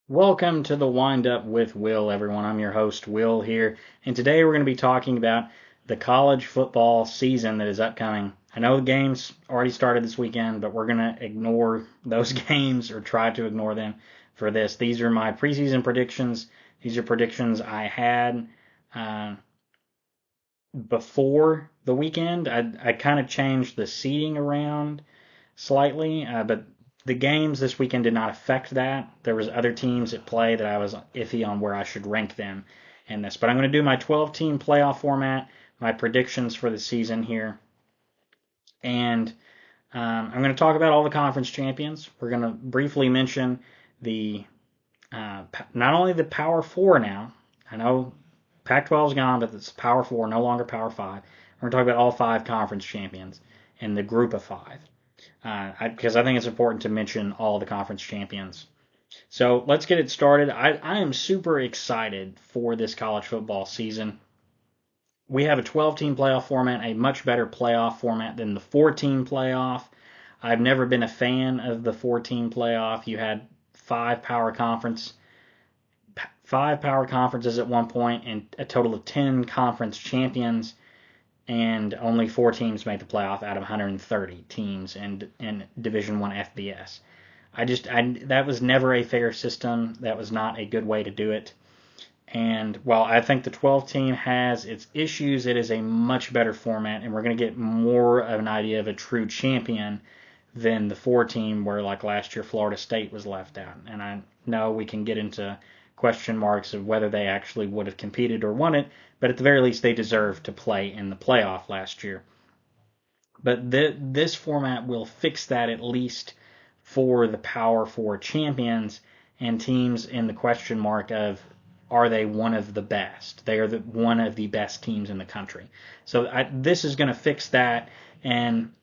Welcome to the Wind Up with Will, everyone. I'm your host, Will, here, and today we're going to be talking about the college football season that is upcoming. I know the games already started this weekend, but we're going to ignore those games or try to ignore them for this. These are my preseason predictions. These are predictions I had uh, before the weekend. I kind of changed the seating around slightly, but the games this weekend did not affect that. There was other teams at play that I was iffy on where I should rank them in this. But I'm going to do my 12-team playoff format, my predictions for the season here, and I'm going to talk about all the conference champions. We're going to briefly mention the not only the Power Four now. I know Pac-12 is gone, but it's Power Four, no longer Power Five. We're going to talk about all five conference champions in the group of five because I think it's important to mention all the conference champions. So let's get it started. I am super excited for this college football season. We have a 12-team playoff format, a much better playoff format than the 4-team playoff. I've never been a fan of the 4-team playoff. You had five power conferences at one point and a total of 10 conference champions, and only 4 teams made the playoff out of 130 teams in Division One FBS. That was never a fair system. That was not a good way to do it. And while I think the 12 team has its issues, it is a much better format, and we're going to get more of an idea of a true champion than the 4 team where, like last year, Florida State was left out. And I know we can get into question marks of whether they actually would have competed or won it, but at the very least, they deserve to play in the playoff last year. But this format will fix that at least for the Power Four champions and teams in the question mark of are they one of the best? They are one of the best teams in the country. So this is going to fix that, and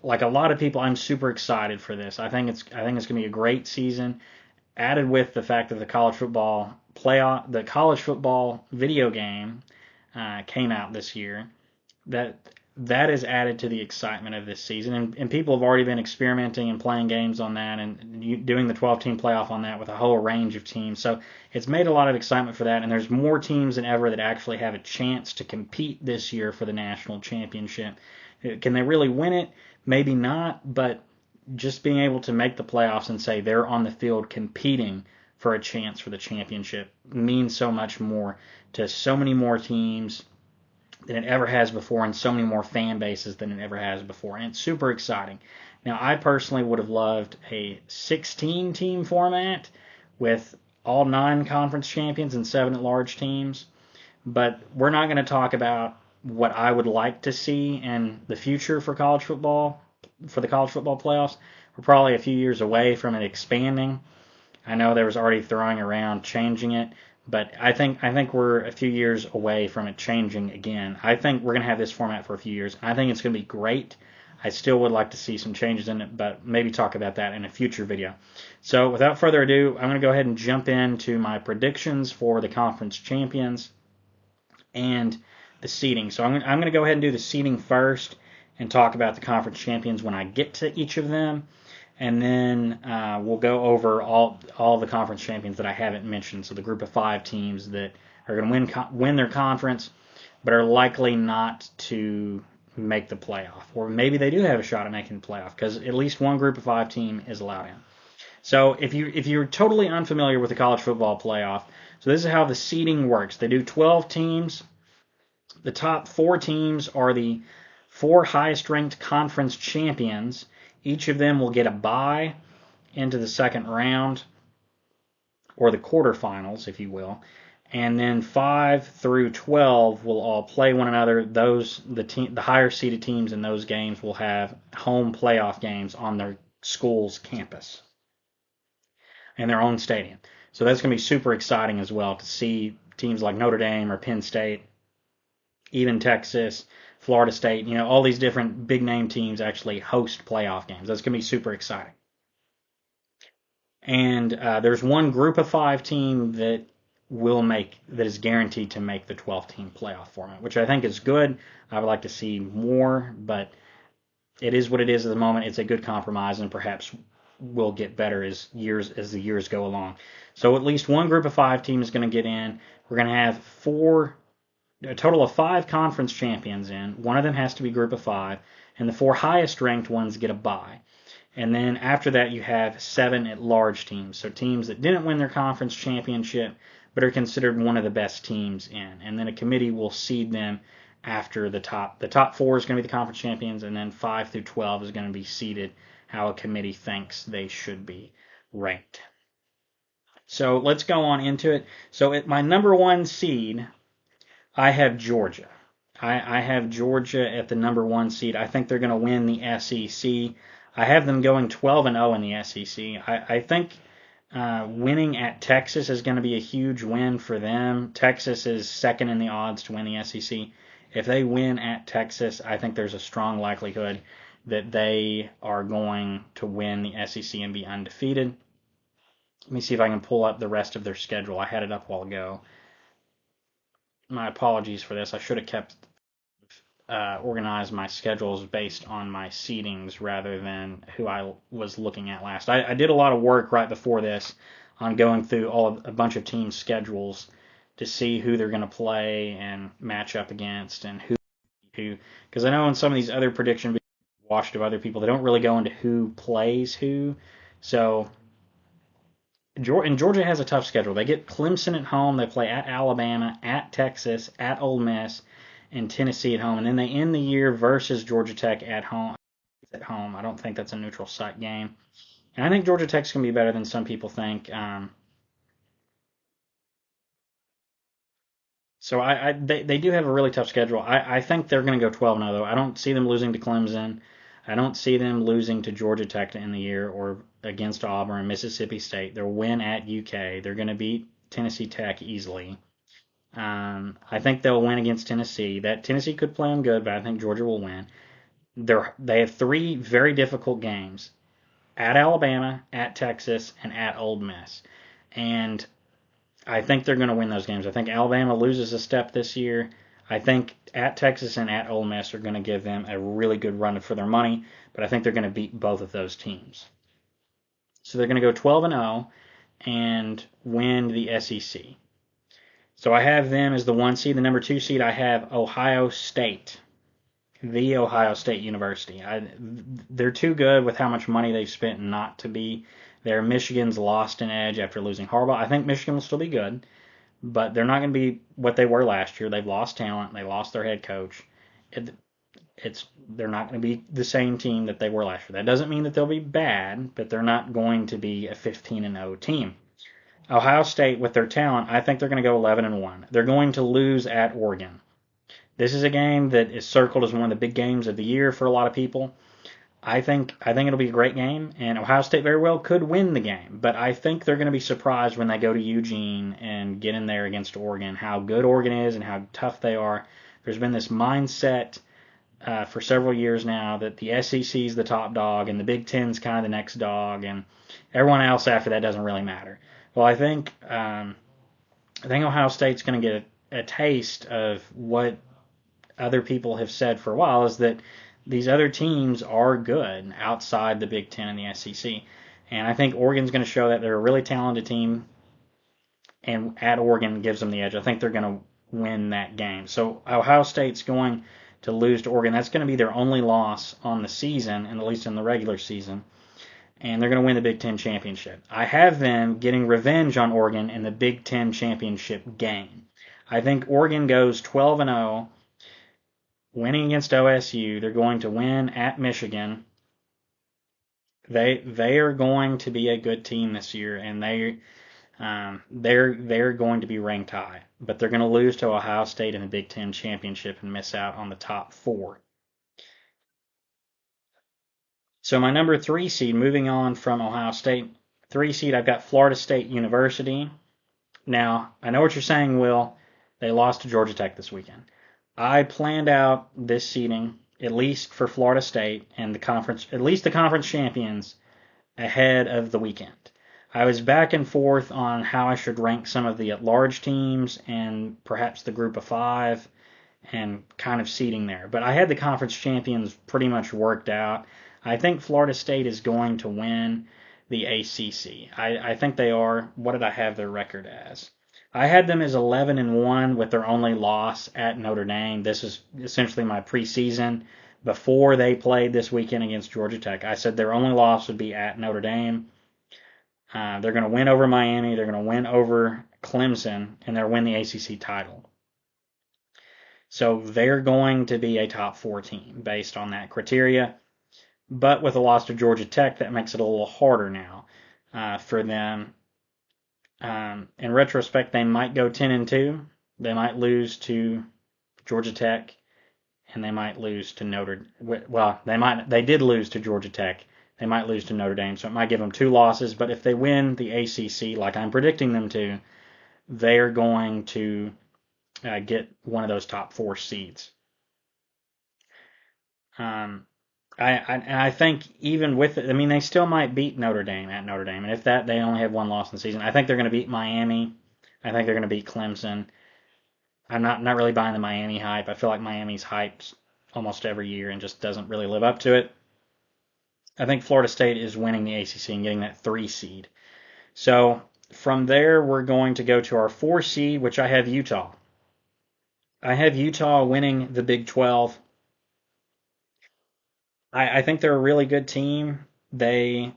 like a lot of people, I'm super excited for this. I think it's going to be a great season. Added with the fact that the college football video game came out this year, that is added to the excitement of this season. And people have already been experimenting and playing games on that and doing the 12-team playoff on that with a whole range of teams. So it's made a lot of excitement for that. And there's more teams than ever that actually have a chance to compete this year for the national championship. Can they really win it? Maybe not, but just being able to make the playoffs and say they're on the field competing for a chance for the championship means so much more to so many more teams than it ever has before, and so many more fan bases than it ever has before. And it's super exciting. Now, I personally would have loved a 16-team format with all 9 conference champions and 7 at-large teams, but we're not going to talk about what I would like to see in the future for college football, for the college football playoffs. We're probably a few years away from it expanding. I know there was already throwing around changing it, but I think we're a few years away from it changing again. I think we're going to have this format for a few years. I think it's going to be great. I still would like to see some changes in it, but maybe talk about that in a future video. So without further ado, I'm going to go ahead and jump into my predictions for the conference champions and the seeding. So I'm going to go ahead and do the seeding first and talk about the conference champions when I get to each of them. And then we'll go over all the conference champions that I haven't mentioned. So the group of 5 teams that are going to win their conference, but are likely not to make the playoff, or maybe they do have a shot at making the playoff because at least one group of 5 team is allowed in. So if you're totally unfamiliar with the college football playoff, so this is how the seeding works. They do 12 teams. The top 4 teams are the 4 highest ranked conference champions. Each of them will get a bye into the second round, or the quarterfinals, if you will. And then 5 through 12 will all play one another. The higher seeded teams in those games will have home playoff games on their school's campus in their own stadium. So that's going to be super exciting as well to see teams like Notre Dame or Penn State, even Texas, Florida State, all these different big name teams actually host playoff games. That's going to be super exciting. And there's one group of 5 team that is guaranteed to make the 12-team playoff format, which I think is good. I would like to see more, but it is what it is at the moment. It's a good compromise, and perhaps will get better as the years go along. So at least one group of 5 team is going to get in. We're going to have a total of 5 conference champions in. One of them has to be group of 5, and the 4 highest ranked ones get a bye. And then after that, you have 7 at-large teams, so teams that didn't win their conference championship but are considered one of the best teams in. And then a committee will seed them after the top. The top 4 is going to be the conference champions, and then 5 through 12 is going to be seeded how a committee thinks they should be ranked. So let's go on into it. So at my number 1 seed, I have Georgia. I have Georgia at the number 1 seed. I think they're going to win the SEC. I have them going 12-0 in the SEC. I think winning at Texas is going to be a huge win for them. Texas is second in the odds to win the SEC. If they win at Texas, I think there's a strong likelihood that they are going to win the SEC and be undefeated. Let me see if I can pull up the rest of their schedule. I had it up a while ago. My apologies for this. I should have kept organize my schedules based on my seedings rather than who I was looking at last. I did a lot of work right before this on going through a bunch of team schedules to see who they're going to play and match up against and who, because I know in some of these other predictions watched of other people, they don't really go into who plays who. So Georgia has a tough schedule. They get Clemson at home. They play at Alabama, at Texas, at Ole Miss, and Tennessee at home. And then they end the year versus Georgia Tech at home. I don't think that's a neutral site game. And I think Georgia Tech's going to be better than some people think. So they do have a really tough schedule. I think they're going to go 12-0, though. I don't see them losing to Clemson. I don't see them losing to Georgia Tech to end the year or against Auburn and Mississippi State. They'll win at UK. They're going to beat Tennessee Tech easily. I think they'll win against Tennessee. That Tennessee could play them good, but I think Georgia will win. They have 3 very difficult games: at Alabama, at Texas, and at Ole Miss. And I think they're going to win those games. I think Alabama loses a step this year. I think at Texas and at Ole Miss are going to give them a really good run for their money, but I think they're going to beat both of those teams. So they're going to go 12-0 and win the SEC. So I have them as the 1 seed. The number 2 seed, I have Ohio State, the Ohio State University. They're too good with how much money they've spent not to be there. Michigan's lost an edge after losing Harbaugh. I think Michigan will still be good, but they're not going to be what they were last year. They've lost talent. They lost their head coach. They're not going to be the same team that they were last year. That doesn't mean that they'll be bad, but they're not going to be a 15-0 team. Ohio State, with their talent, I think they're going to go 11-1. They're going to lose at Oregon. This is a game that is circled as one of the big games of the year for a lot of people. I think it'll be a great game, and Ohio State very well could win the game. But I think they're going to be surprised when they go to Eugene and get in there against Oregon, how good Oregon is and how tough they are. There's been this mindset for several years now that the SEC is the top dog and the Big Ten's kind of the next dog, and everyone else after that doesn't really matter. Well, I think Ohio State's going to get a taste of what other people have said for a while, is that these other teams are good outside the Big Ten and the SEC. And I think Oregon's going to show that they're a really talented team, and at Oregon gives them the edge. I think they're going to win that game. So Ohio State's going to lose to Oregon. That's going to be their only loss on the season, and at least in the regular season. And they're going to win the Big Ten championship. I have them getting revenge on Oregon in the Big Ten championship game. I think Oregon goes 12-0, winning against OSU. They're going to win at Michigan. They are going to be a good team this year, and they're going to be ranked high. But they're going to lose to Ohio State in the Big Ten championship and miss out on the top 4. So my number 3 seed, moving on from Ohio State, 3 seed, I've got Florida State University. Now, I know what you're saying, Will. They lost to Georgia Tech this weekend. I planned out this seeding, at least for Florida State and the conference, at least the conference champions, ahead of the weekend. I was back and forth on how I should rank some of the at-large teams and perhaps the group of 5 and kind of seeding there. But I had the conference champions pretty much worked out. I think Florida State is going to win. the ACC. I think they are. What did I have their record as? I had them as 11-1 with their only loss at Notre Dame. This is essentially my preseason before they played this weekend against Georgia Tech. I said their only loss would be at Notre Dame. They're going to win over Miami. They're going to win over Clemson, and they'll win the ACC title. So they're going to be a top 4 team based on that criteria. But with a loss to Georgia Tech, that makes it a little harder now for them. In retrospect, they might go 10-2. They might lose to Georgia Tech, and they might lose to Notre. Well, they did lose to Georgia Tech. They might lose to Notre Dame, so it might give them 2 losses. But if they win the ACC, like I'm predicting them to, they're going to get one of those top 4 seeds. I think even with it, I mean, they still might beat Notre Dame at Notre Dame. And if that, they only have 1 loss in the season. I think they're going to beat Miami. I think they're going to beat Clemson. I'm not really buying the Miami hype. I feel like Miami's hyped almost every year and just doesn't really live up to it. I think Florida State is winning the ACC and getting that 3 seed. So from there, we're going to go to our 4 seed, which I have Utah. I have Utah winning the Big 12. I think they're a really good team. I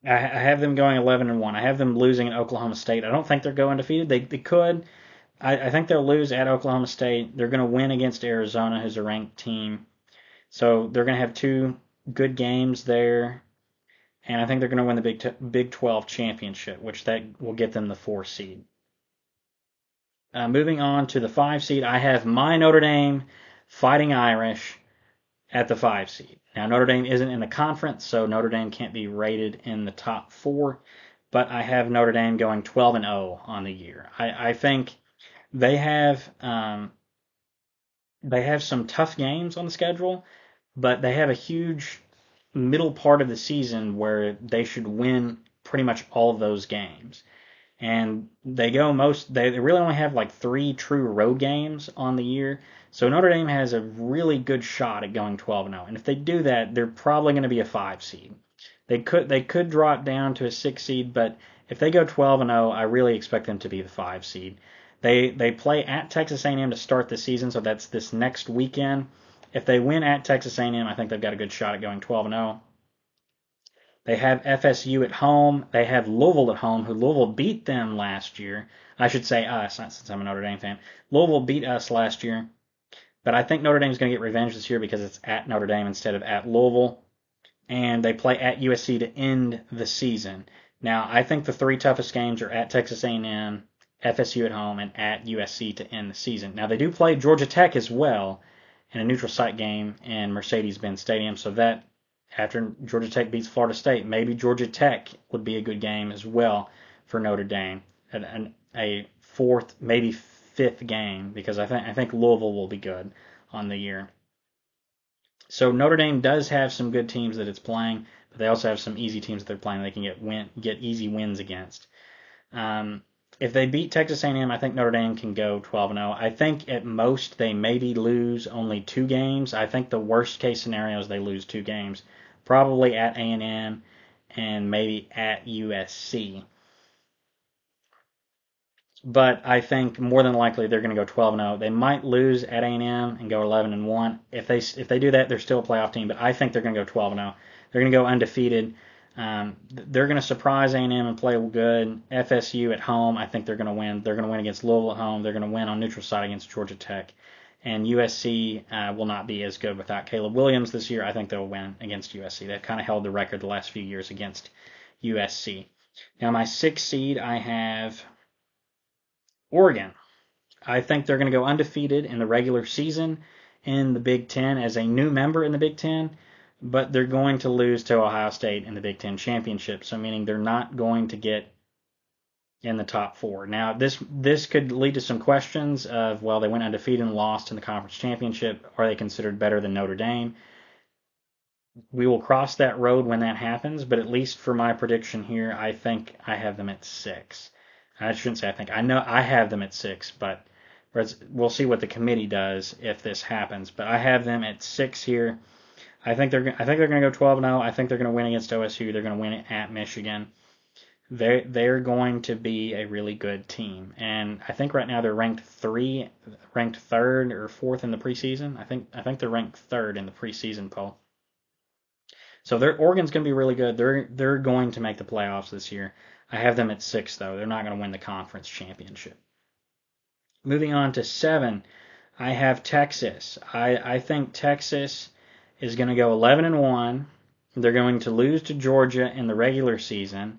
have them going 11-1. I have them losing at Oklahoma State. I don't think they're going undefeated. They could. I think they'll lose at Oklahoma State. They're going to win against Arizona, who's a ranked team. So they're going to have 2 good games there. And I think they're going to win the Big 12 championship, which that will get them the 4 seed. Moving on to the 5 seed, I have my Notre Dame Fighting Irish at the 5 seed. Now, Notre Dame isn't in the conference, so Notre Dame can't be rated in the top 4, but I have Notre Dame going 12-0 on the year. I think they have some tough games on the schedule, but they have a huge middle part of the season where they should win pretty much all of those games. And they really only have like 3 true road games on the year. So Notre Dame has a really good shot at going 12-0. And if they do that, they're probably going to be a 5 seed. They could drop down to a 6 seed, but if they go 12-0, I really expect them to be the 5 seed. They play at Texas A&M to start the season, so that's this next weekend. If they win at Texas A&M, I think they've got a good shot at going 12-0. They have FSU at home. They have Louisville at home, who Louisville beat them last year. I should say us, not since I'm a Notre Dame fan. Louisville beat us last year. But I think Notre Dame's going to get revenge this year because it's at Notre Dame instead of at Louisville. And they play at USC to end the season. Now, I think the 3 toughest games are at Texas A&M, FSU at home, and at USC to end the season. Now, they do play Georgia Tech as well in a neutral site game in Mercedes-Benz Stadium, so that after Georgia Tech beats Florida State, maybe Georgia Tech would be a good game as well for Notre Dame. A 4th, maybe 5th game, because I think Louisville will be good on the year. So Notre Dame does have some good teams that it's playing, but they also have some easy teams that they're playing they can get easy wins against. If they beat Texas A&M, I think Notre Dame can go 12-0. I think at most they maybe lose only 2 games. I think the worst case scenario is they lose 2 games, probably at A&M and maybe at USC. But I think more than likely they're going to go 12-0. They might lose at A&M and go 11-1. If they do that, they're still a playoff team. But I think they're going to go 12-0. They're going to go undefeated. They're going to surprise A&M and play good. FSU at home, I think they're going to win. They're going to win against Louisville at home. They're going to win on neutral site against Georgia Tech. And USC will not be as good without Caleb Williams this year. I think they'll win against USC. They've kind of held the record the last few years against USC. Now, my 6th seed, I have Oregon. I think they're going to go undefeated in the regular season in the Big Ten as a new member in the Big Ten, but they're going to lose to Ohio State in the Big Ten championship, so meaning they're not going to get in the top 4. Now, this could lead to some questions of, well, they went undefeated and lost in the conference championship. Are they considered better than Notre Dame? We will cross that road when that happens, but at least for my prediction here, I think I have them at 6. I shouldn't say I think. I know I have them at 6, but we'll see what the committee does if this happens. But I have them at 6 here. I think they're going to go 12-0. I think they're going to win against OSU. They're going to win it at Michigan. They're going to be a really good team, and I think right now they're ranked third or fourth in the preseason. I think they're ranked third in the preseason poll. So Oregon's going to be really good. They're going to make the playoffs this year. I have them at 6 though. They're not going to win the conference championship. Moving on to 7, I have Texas. I think Texas is going to go 11-1. They're going to lose to Georgia in the regular season,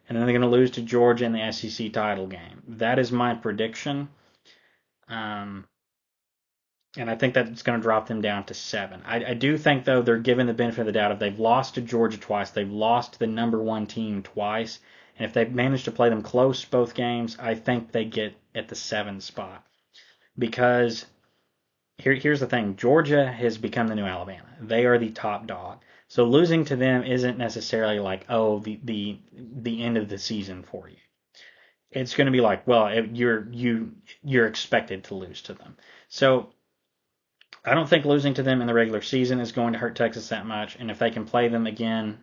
and then they're going to lose to Georgia in the SEC title game. That is my prediction. And I think that's going to drop them down to 7. I do think, though, they're given the benefit of the doubt. If they've lost to Georgia twice, they've lost to the number 1 team twice, and if they've managed to play them close both games, I think they get at the 7 spot. Because here's the thing: Georgia has become the new Alabama. They are the top dog. So losing to them isn't necessarily like, oh, the end of the season for you. It's going to be like, well, you're expected to lose to them. So I don't think losing to them in the regular season is going to hurt Texas that much. And if they can play them again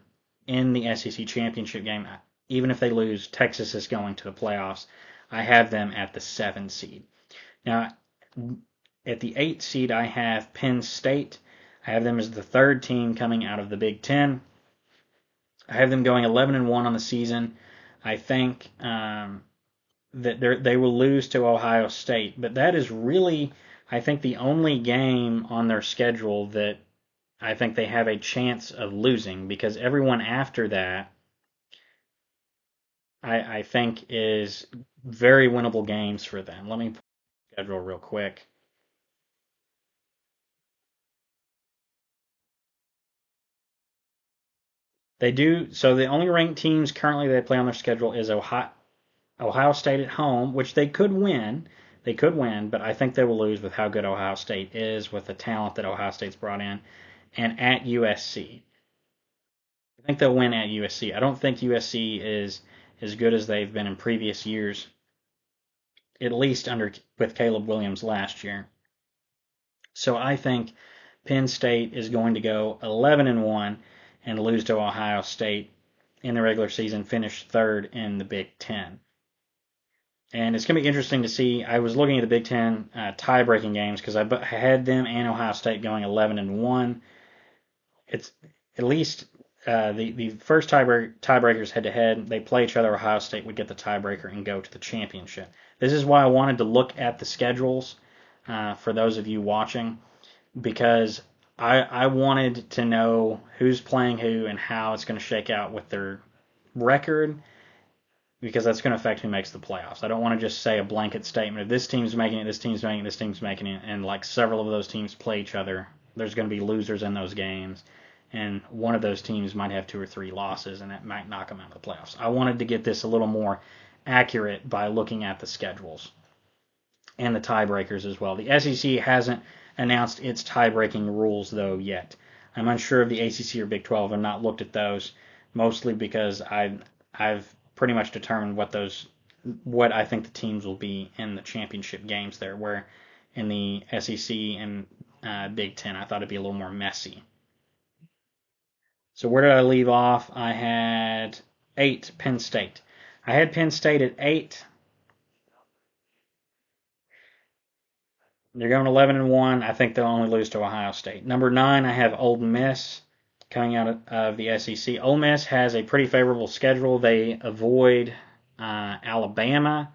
in the SEC championship game, even if they lose, Texas is going to the playoffs. I have them at the 7 seed. Now, at the 8 seed, I have Penn State. I have them as the 3rd team coming out of the Big Ten. I have them going 11-1 on the season. I think that they will lose to Ohio State, but that is really, I think, the only game on their schedule that I think they have a chance of losing, because everyone after that I think is very winnable games for them. Let me pull the schedule real quick. They do, so the only ranked teams currently they play on their schedule is Ohio State at home, which they could win. They could win, but I think they will lose with how good Ohio State is, with the talent that Ohio State's brought in, and at USC. I think they'll win at USC. I don't think USC is as good as they've been in previous years, at least with Caleb Williams last year. So I think Penn State is going to go 11-1 and lose to Ohio State in the regular season, finish 3rd in the Big Ten. And it's going to be interesting to see. I was looking at the Big Ten tie-breaking games because I had them and Ohio State going 11-1. It's at least the first tiebreakers head-to-head. They play each other. Ohio State would get the tiebreaker and go to the championship. This is why I wanted to look at the schedules for those of you watching, because I wanted to know who's playing who and how it's going to shake out with their record, because that's going to affect who makes the playoffs. I don't want to just say a blanket statement of this team's making it, this team's making it, this team's making it, and like several of those teams play each other. There's going to be losers in those games, and one of those teams might have 2 or 3 losses, and that might knock them out of the playoffs. I wanted to get this a little more accurate by looking at the schedules and the tiebreakers as well. The SEC hasn't announced its tie-breaking rules, though, yet. I'm unsure of the ACC or Big 12. I've not looked at those, mostly because I've pretty much determined what I think the teams will be in the championship games there, where in the SEC and Big Ten, I thought it'd be a little more messy. So where did I leave off? I had 8, Penn State. I had Penn State at 8. They're going 11-1. I think they'll only lose to Ohio State. Number 9, I have Ole Miss coming out of the SEC. Ole Miss has a pretty favorable schedule. They avoid Alabama.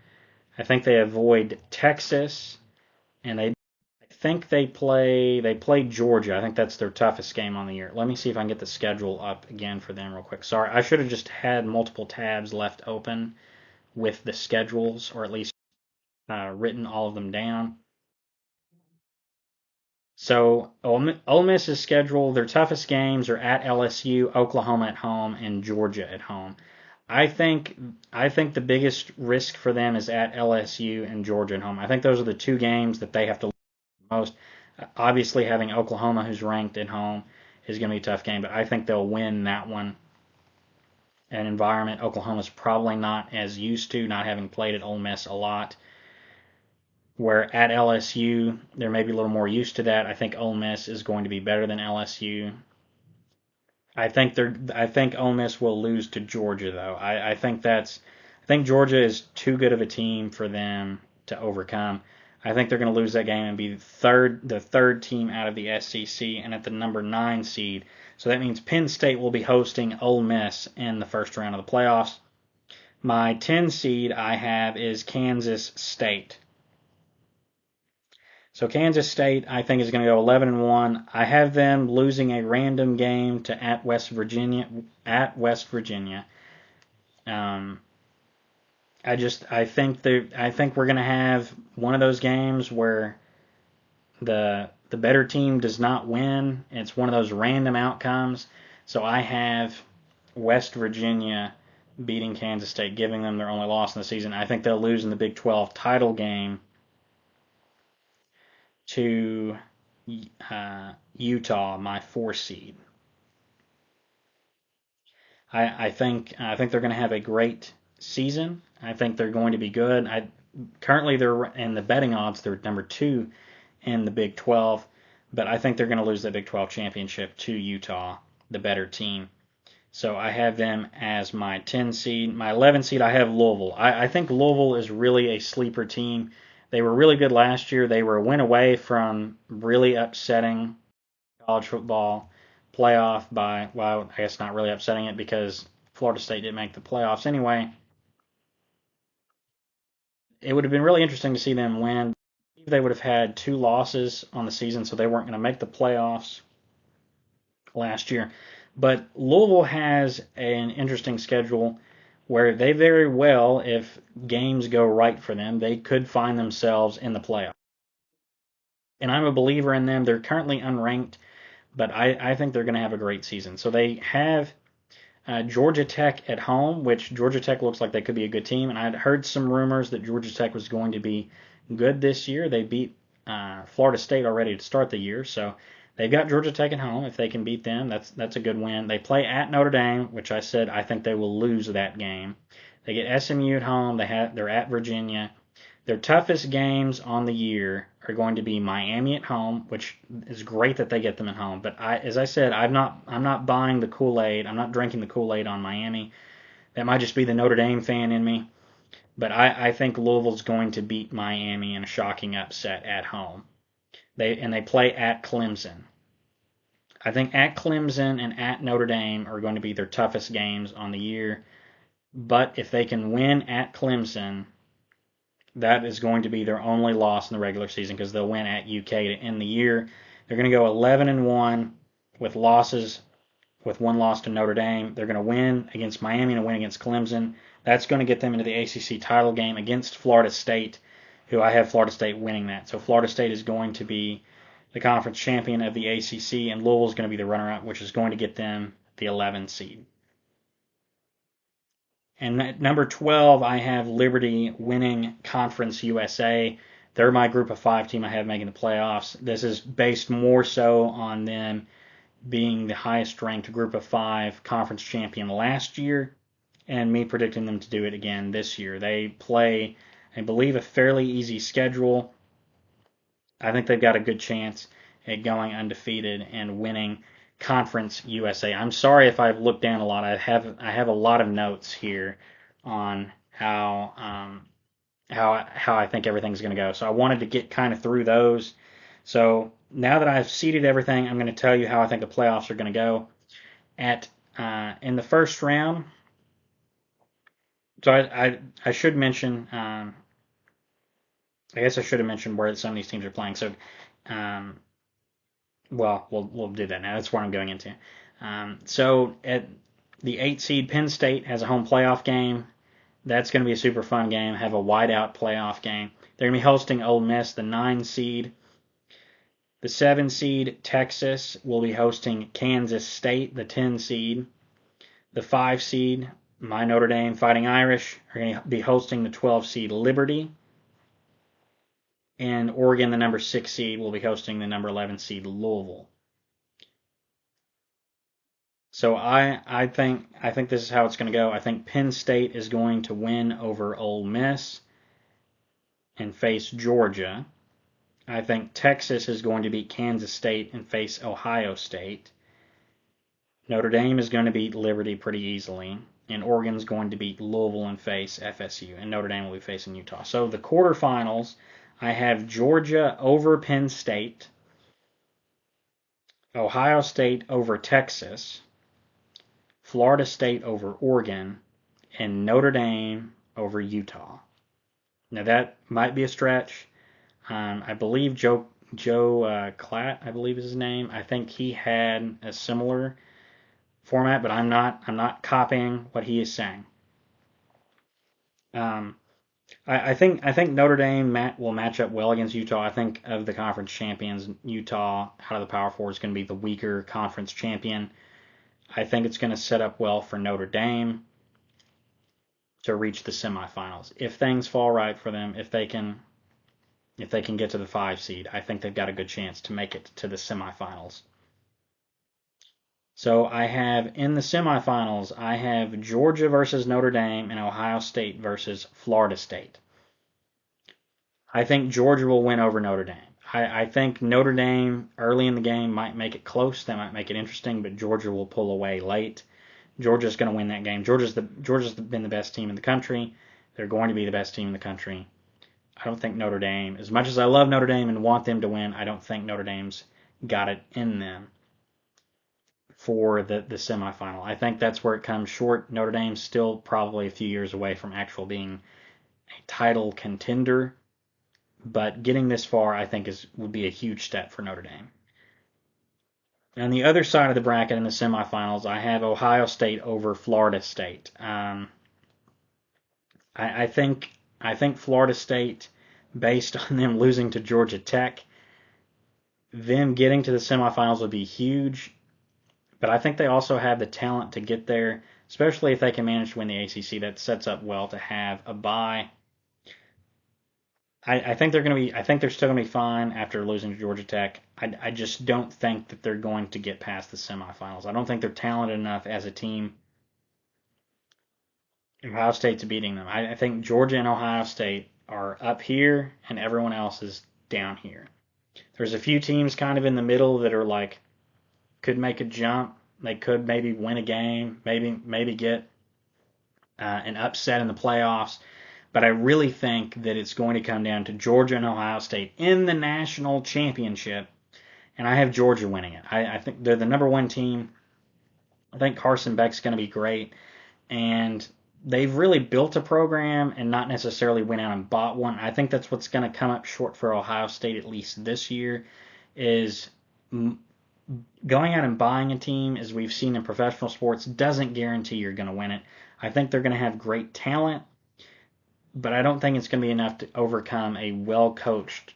I think they avoid Texas, and I think they play Georgia. I think that's their toughest game on the year. Let me see if I can get the schedule up again for them real quick. Sorry, I should have just had multiple tabs left open with the schedules, or at least written all of them down. So Ole Miss's schedule, their toughest games are at LSU, Oklahoma at home, and Georgia at home. I think the biggest risk for them is at LSU and Georgia at home. I think those are the 2 games that they have to lose the most. Obviously, having Oklahoma, who's ranked at home, is going to be a tough game, but I think they'll win that one. An environment Oklahoma's probably not as used to, not having played at Ole Miss a lot. Where at LSU, they're maybe a little more used to that. I think Ole Miss is going to be better than LSU. I think Ole Miss will lose to Georgia though. I think Georgia is too good of a team for them to overcome. I think they're going to lose that game and be the third team out of the SEC and at the number 9 seed. So that means Penn State will be hosting Ole Miss in the first round of the playoffs. My 10 seed I have is Kansas State. So Kansas State, I think, is going to go 11-1. I have them losing a random game to at West Virginia. At West Virginia. Um, I think we're going to have one of those games where the better team does not win. It's one of those random outcomes. So I have West Virginia beating Kansas State, giving them their only loss in the season. I think they'll lose in the Big 12 title game to Utah, my 4 seed. I think they're going to have a great season. I think they're going to be good. Currently they're in the betting odds. They're number 2 in the Big 12, but I think they're going to lose the Big 12 championship to Utah, the better team. So I have them as my 10 seed. My 11 seed, I have Louisville. I think Louisville is really a sleeper team. They were really good last year. They were a win away from really upsetting college football playoff by, well, I guess not really upsetting it because Florida State didn't make the playoffs anyway. It would have been really interesting to see them win. They would have had 2 losses on the season, so they weren't going to make the playoffs last year. But Louisville has an interesting schedule where they very well, if games go right for them, they could find themselves in the playoffs. And I'm a believer in them. They're currently unranked, but I think they're going to have a great season. So they have Georgia Tech at home, which Georgia Tech looks like they could be a good team. And I'd heard some rumors that Georgia Tech was going to be good this year. They beat Florida State already to start the year, so they've got Georgia Tech at home. If they can beat them, that's a good win. They play at Notre Dame, which I said I think they will lose that game. They get SMU at home. They're at Virginia. Their toughest games on the year are going to be Miami at home, which is great that they get them at home. But as I said, I'm not buying the Kool-Aid. I'm not drinking the Kool-Aid on Miami. That might just be the Notre Dame fan in me. But I think Louisville's going to beat Miami in a shocking upset at home. They play at Clemson. I think at Clemson and at Notre Dame are going to be their toughest games on the year. But if they can win at Clemson, that is going to be their only loss in the regular season because they'll win at UK to end the year. They're going to go 11-1 with losses, with 1 loss to Notre Dame. They're going to win against Miami and a win against Clemson. That's going to get them into the ACC title game against Florida State, who I have Florida State winning that. So Florida State is going to be the conference champion of the ACC, and Louisville is going to be the runner-up, which is going to get them the 11 seed. And at number 12, I have Liberty winning Conference USA. They're my group of 5 team I have making the playoffs. This is based more so on them being the highest ranked group of 5 conference champion last year and me predicting them to do it again this year. They play, I believe, a fairly easy schedule. I think they've got a good chance at going undefeated and winning Conference USA. I'm sorry if I've looked down a lot. I have a lot of notes here on how I think everything's going to go. So I wanted to get kind of through those. So now that I've seeded everything, I'm going to tell you how I think the playoffs are going to go. In the first round, so I should mention. I guess I should have mentioned where some of these teams are playing. So, well, we'll do that now. That's where I'm going into. So at the 8 seed, Penn State has a home playoff game. That's going to be a super fun game. Have a whiteout playoff game. They're going to be hosting Ole Miss, the 9 seed. The 7 seed, Texas, will be hosting Kansas State, the 10 seed. The 5 seed, my Notre Dame Fighting Irish, are going to be hosting the 12 seed Liberty. And Oregon, the number 6 seed, will be hosting the number 11 seed Louisville. So I think this is how it's going to go. I think Penn State is going to win over Ole Miss and face Georgia. I think Texas is going to beat Kansas State and face Ohio State. Notre Dame is going to beat Liberty pretty easily, and Oregon's going to beat Louisville and face FSU, and Notre Dame will be facing Utah. So the quarterfinals, I have Georgia over Penn State, Ohio State over Texas, Florida State over Oregon, and Notre Dame over Utah. Now that might be a stretch. I believe Joe Klatt, I believe is his name. I think he had a similar format, but I'm not copying what he is saying. Um, I think Notre Dame will match up well against Utah. I think of the conference champions, Utah out of the Power Four is going to be the weaker conference champion. I think it's going to set up well for Notre Dame to reach the semifinals if things fall right for them. If they can get to the 5 seed, I think they've got a good chance to make it to the semifinals. So I have in the semifinals, I have Georgia versus Notre Dame and Ohio State versus Florida State. I think Georgia will win over Notre Dame. I think Notre Dame early in the game might make it close. That might make it interesting, but Georgia will pull away late. Georgia's going to win that game. Georgia's been the best team in the country. They're going to be the best team in the country. I don't think Notre Dame, as much as I love Notre Dame and want them to win, I don't think Notre Dame's got it in them for the semifinal. I think that's where it comes short. Notre Dame's still probably a few years away from actual being a title contender, but getting this far, I think, would be a huge step for Notre Dame. On the other side of the bracket in the semifinals, I have Ohio State over Florida State. I think Florida State, based on them losing to Georgia Tech, them getting to the semifinals would be huge. But I think they also have the talent to get there, especially if they can manage to win the ACC. That sets up well to have a bye. I think they're going to be. I think they're still going to be fine after losing to Georgia Tech. I just don't think that they're going to get past the semifinals. I don't think they're talented enough as a team. Ohio State's beating them. I think Georgia and Ohio State are up here, and everyone else is down here. There's a few teams kind of in the middle that are like could make a jump. They could maybe win a game, maybe get an upset in the playoffs. But I really think that it's going to come down to Georgia and Ohio State in the national championship, and I have Georgia winning it. I think they're the number one team. I think Carson Beck's going to be great, and they've really built a program and not necessarily went out and bought one. I think that's what's going to come up short for Ohio State, at least this year, is going out and buying a team, as we've seen in professional sports, doesn't guarantee you're going to win it. I think they're going to have great talent, but I don't think it's going to be enough to overcome a well-coached,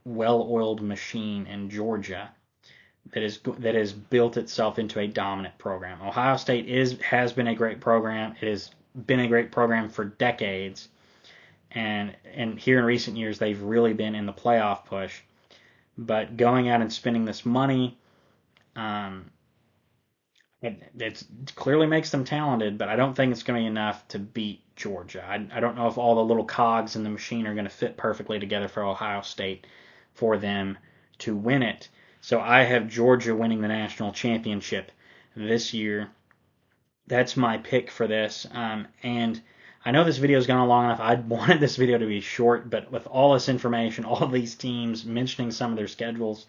well-oiled machine in Georgia that has built itself into a dominant program. Ohio State has been a great program. It has been a great program for decades, and here in recent years they've really been in the playoff push. But going out and spending this money, it clearly makes them talented, but I don't think it's going to be enough to beat Georgia. I don't know if all the little cogs in the machine are going to fit perfectly together for Ohio State for them to win it. So I have Georgia winning the national championship this year. That's my pick for this. And I know this video's gone long enough. I wanted this video to be short, but with all this information, all of these teams, mentioning some of their schedules,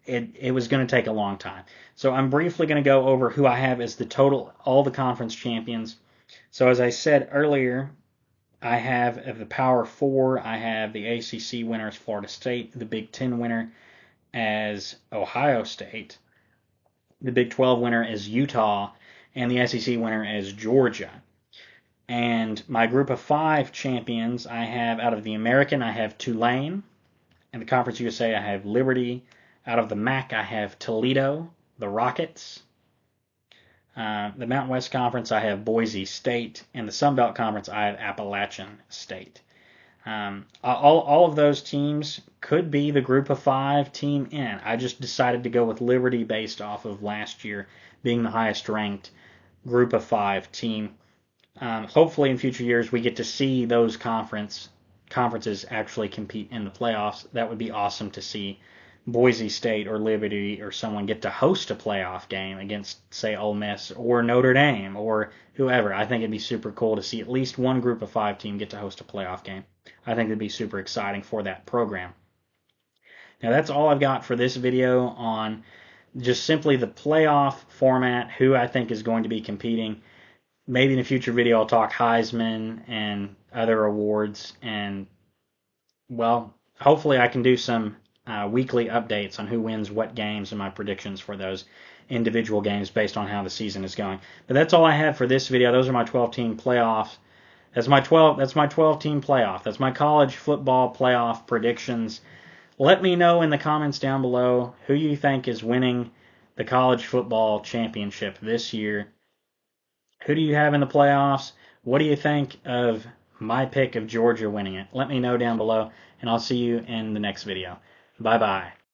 it was going to take a long time. So I'm briefly going to go over who I have as the total, all the conference champions. So as I said earlier, I have of the Power Four, I have the ACC winner as Florida State, the Big Ten winner as Ohio State, the Big 12 winner as Utah, and the SEC winner as Georgia. And my group of five champions, I have out of the American, I have Tulane. In the Conference USA, I have Liberty. Out of the MAC, I have Toledo, the Rockets. The Mountain West Conference, I have Boise State. And the Sun Belt Conference, I have Appalachian State. All of those teams could be the group of five team in. I just decided to go with Liberty based off of last year being the highest ranked group of five team. Hopefully in future years we get to see those conferences actually compete in the playoffs. That would be awesome to see. Boise State or Liberty or someone get to host a playoff game against, say, Ole Miss or Notre Dame or whoever. I think it'd be super cool to see at least one group of 5 team get to host a playoff game. I think it'd be super exciting for that program. Now that's all I've got for this video on just simply the playoff format, who I think is going to be competing. Maybe in a future video I'll talk Heisman and other awards, and well, hopefully I can do some weekly updates on who wins what games and my predictions for those individual games based on how the season is going. But that's all I have for this video. Those are my 12-team playoffs. That's my 12-team playoff. That's my college football playoff predictions. Let me know in the comments down below who you think is winning the college football championship this year. Who do you have in the playoffs? What do you think of my pick of Georgia winning it? Let me know down below, and I'll see you in the next video. Bye-bye.